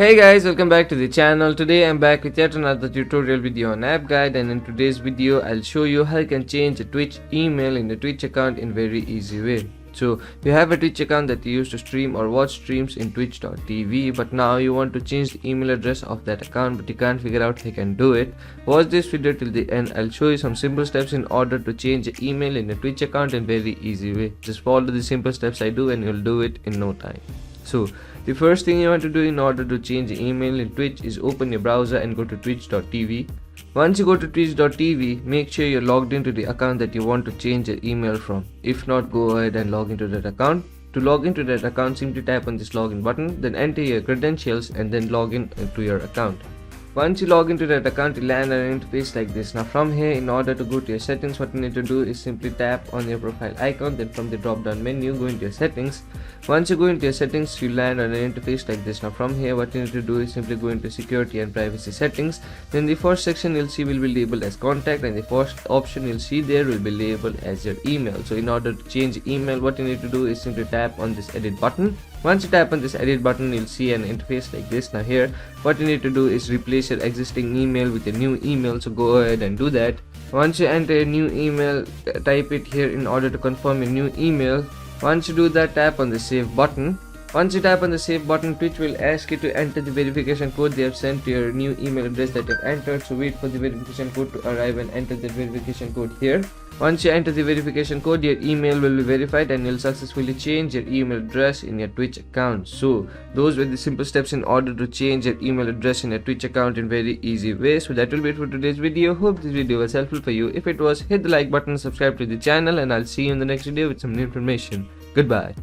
Hey guys, welcome back to the channel. Today I'm back with yet another tutorial video on app guide, and in today's video I'll show you how you can change a Twitch email in a Twitch account in very easy way. So you have a Twitch account that you use to stream or watch streams in twitch.tv, but now you want to change the email address of that account but you can't figure out how you can do it. Watch this video till the end. I'll show you some simple steps in order to change the email in a Twitch account in very easy way. Just follow the simple steps I do and you'll do it in no time. So the first thing you want to do in order to change the email in Twitch is open your browser and go to twitch.tv. Once you go to twitch.tv, make sure you're logged into the account that you want to change your email from. If not, go ahead and log into that account. To log into that account, simply tap on this login button, then enter your credentials and then log in to your account. Once you log into that account, you'll land on an interface like this. Now from here, in order to go to your settings, what you need to do is simply tap on your profile icon, then from the drop down menu, go into your settings. Once you go into your settings, you land on an interface like this. Now from here, what you need to do is simply go into security and privacy settings. Then the first section you'll see will be labeled as contact, and the first option you'll see there will be labeled as your email. So in order to change email, what you need to do is simply tap on this edit button. Once you tap on this edit button, you'll see an interface like this. Now here, what you need to do is replace your existing email with a new email, so go ahead and do that. Once you enter a new email, type it here in order to confirm your new email. Once you do that, tap on the save button. Once you tap on the save button, Twitch will ask you to enter the verification code they have sent to your new email address that you have entered. So wait for the verification code to arrive and enter the verification code here. Once you enter the verification code, your email will be verified and you'll successfully change your email address in your Twitch account. So those were the simple steps in order to change your email address in your Twitch account in very easy way. So that will be it for today's video. Hope this video was helpful for you. If it was, hit the like button, subscribe to the channel, and I'll see you in the next video with some new information. Goodbye.